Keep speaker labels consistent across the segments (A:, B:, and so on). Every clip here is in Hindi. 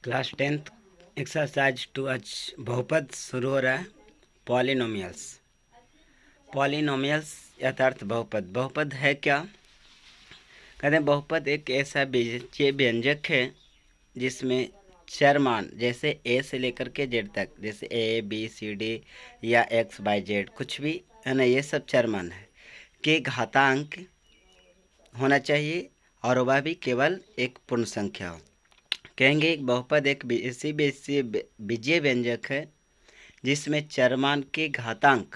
A: क्लास 10th एक्सरसाइज 2 आज बहुपद शुरू हो रहा है। पॉलिनोमियल्स। पॉलिनोमियल्स यथार्थ बहुपद। बहुपद है क्या? कहते हैं बहुपद एक ऐसा बीजीय व्यंजक है जिसमें चर मान, जैसे ए से लेकर के जेड तक, जैसे ए बी सी डी या एक्स वाई जेड, कुछ भी है ना, ये सब चर मान है के घातांक होना चाहिए और वह भी केवल एक पूर्ण संख्या हो। कहेंगे एक बहुपद एक ऐसी बीजीय व्यंजक है जिसमें चरमान के घातांक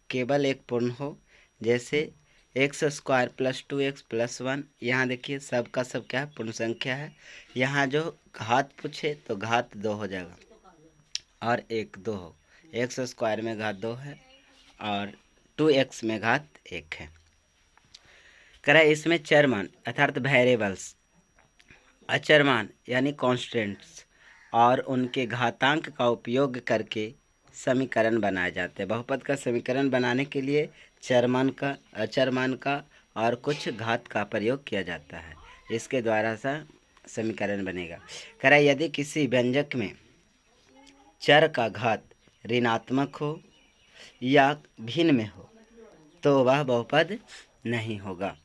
A: केवल एक पूर्ण हो। जैसे x square plus 2x plus 1, यहाँ देखिए सब का सब क्या है, पूर्ण संख्या है। यहाँ जो घात पूछे तो घात 2 हो जाएगा और 1 2 हो। एक्स स्क्वायर में घात 2 है और 2x में घात 1 है। कह रहा है इसमें चरमान अर्थात वेरिएबल्स, अचरमान यानी कॉन्स्टेंट्स और उनके घातांक का उपयोग करके समीकरण बनाए जाते हैं। बहुपद का समीकरण बनाने के लिए चरमान का, अचरमान का और कुछ घात का प्रयोग किया जाता है। इसके द्वारा सा समीकरण बनेगा। कह रहा है यदि किसी व्यंजक में चर का घात ऋणात्मक हो या भिन्न में हो तो वह बहुपद नहीं होगा।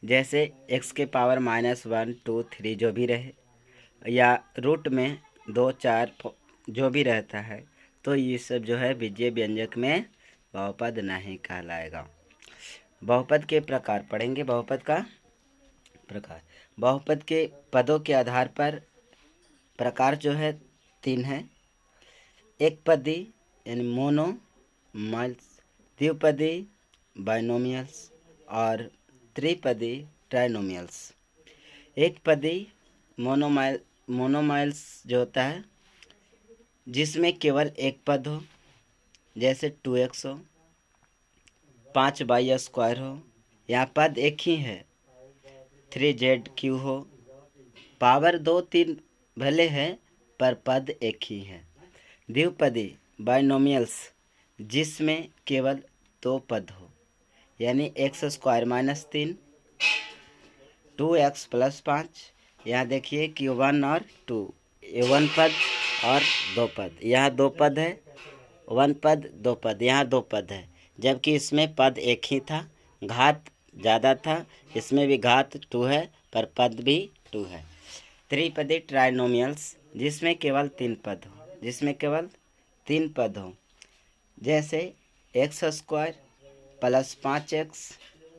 A: जैसे x के पावर -1 2 3 जो भी रहे या रूट में 2 4 जो भी रहता है, तो ये सब जो है बीजीय व्यंजक में बहुपद नहीं कहलाएगा। बहुपद के प्रकार पढ़ेंगे। बहुपद का प्रकार, बहुपद के पदों के आधार पर प्रकार जो है 3 है। एक पदी यानी मोनोमाइल्स, द्विपदी बाइनोमियल्स और त्रिपदी ट्राइनोमियल्स। एक पदी मोनोमाइल्स जो होता है जिसमें केवल एक पद हो, जैसे 2x हो, 5y² हो, यहाँ पद एक ही है, 3zq हो, पावर 2 3 भले है पर पद एक ही है। द्विपदी बाइनोमियल्स जिसमें केवल 2 पद हो, यानी x² -3 2x + 5। यहाँ देखिए कि 1 और 2, ये 1 पद और 2 पद, यहाँ 2 पद है, 1 पद 2 पद, यहाँ 2 पद है, जबकि इसमें पद एक ही था, घात ज़्यादा था। इसमें भी घात 2 है पर पद भी 2 है। त्रिपदी ट्राइनोमियल्स जिसमें केवल 3 पद हो, जिसमें केवल 3 पद हो, जैसे x² + 5x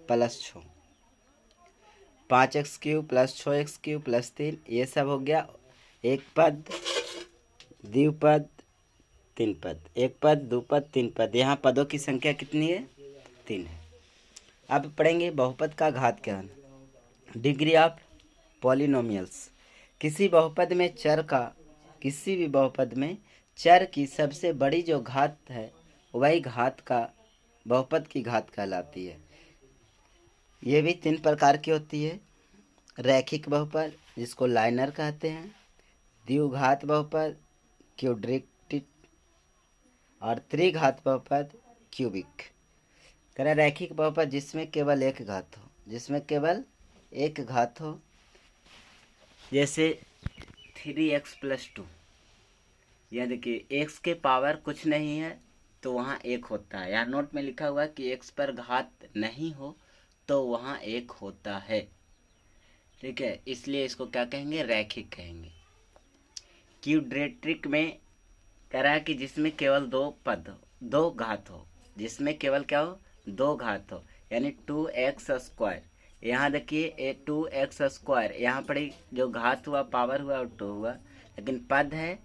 A: + 6, 5x³ + 6x³ + 3, ये सब हो गया एक पद, द्विपद, 3 पद, एक पद, 2 पद, 3 पद। यहाँ पदों की संख्या कितनी है? 3 है। अब पढ़ेंगे बहुपद का घात क्या है। Degree of polynomials. किसी बहुपद में चर का, किसी भी बहुपद में चर की सबसे बड़ी जो घात है वही घात का बहुपद की घात कहलाती है। ये भी 3 प्रकार की होती है। रैखिक बहुपद जिसको लाइनर कहते हैं, द्विघात बहुपद क्यूड्रिक्टिक और त्रिघात बहुपद क्यूबिक। कह रहा रैखिक बहुपद जिसमें केवल एक घात हो, जिसमें केवल एक घात हो, जैसे 3x + 2। यह देखिए x के पावर कुछ नहीं है तो वहाँ एक होता है। यहाँ नोट में लिखा हुआ है कि x पर घात नहीं हो तो वहाँ एक होता है। ठीक है, इसलिए इसको क्या कहेंगे? रैखिक कहेंगे। क्यूड्रेट्रिक में कह रहा है कि जिसमें केवल 2 पद हो, 2 घात हो, जिसमें केवल क्या हो? 2 घात हो, यानी 2x²। यहाँ देखिए 2x², यहाँ पर जो घात हुआ, पावर हुआ, 2 हुआ, लेकिन पद है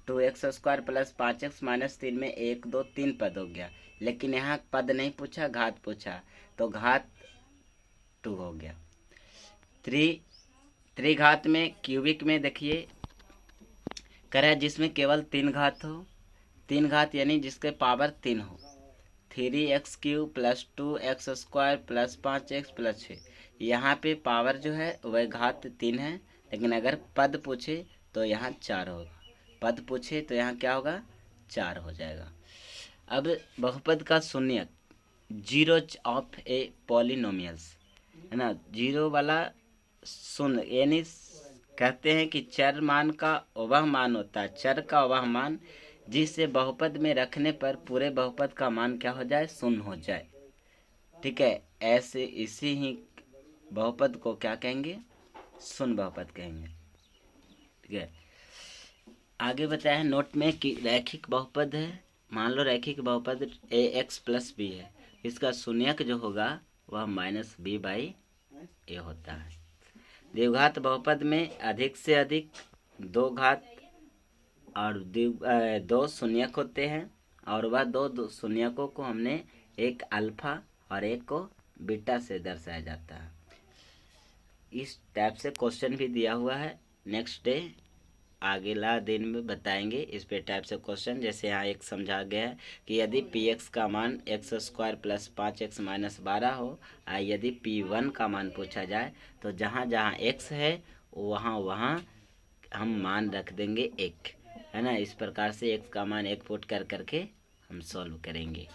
A: 2x² + 5x - 3 में 1 2 3 पद हो गया, लेकिन यहाँ पद नहीं पूछा, घात पूछा, तो घात 2 हो गया। त्रिघात में, क्यूबिक में देखिए कह रहा है जिसमें केवल 3 घात हो, 3 घात यानी जिसके पावर 3 हो, 3x³ + 2x² + 5x + 6। यहाँ पे पावर जो है वह घात 3 है, लेकिन अगर पद पूछे तो यहाँ 4 होगा। पद पूछे तो यहाँ क्या होगा? 4 हो जाएगा। अब बहुपद का शून्यक, जीरोज ऑफ ए पॉलिनोमियल्स, है ना, जीरो वाला शून्य, यानी कहते हैं कि चर मान का वह मान होता है, चर का वह मान जिसे बहुपद में रखने पर पूरे बहुपद का मान क्या हो जाए, शून्य हो जाए। ठीक है, ऐसे इसी ही बहुपद को क्या कहेंगे, शून्य बहुपद कहेंगे। ठीक है, आगे बताया है नोट में कि रैखिक बहुपद है। मान लो रैखिक बहुपद ax प्लस बी है, इसका शून्यक जो होगा वह माइनस बी बाई ए होता है। द्विघात बहुपद में अधिक से अधिक दो घात और दो शून्यक होते हैं, और वह दो शून्यकों को हमने एक अल्फा और एक को बीटा से दर्शाया जाता है। इस टाइप से क्वेश्चन भी दिया हुआ है। नेक्स्ट डे अगला दिन में बताएंगे इस पे टाइप से क्वेश्चन। जैसे यहाँ एक समझा गया है कि यदि पी एक्स का मान x square plus 5x minus 12 हो, यदि P1 का मान पूछा जाए तो जहाँ जहाँ x है वहाँ वहाँ हम मान रख देंगे 1, है ना। इस प्रकार से x का मान 1 पुट कर करके हम सॉल्व करेंगे।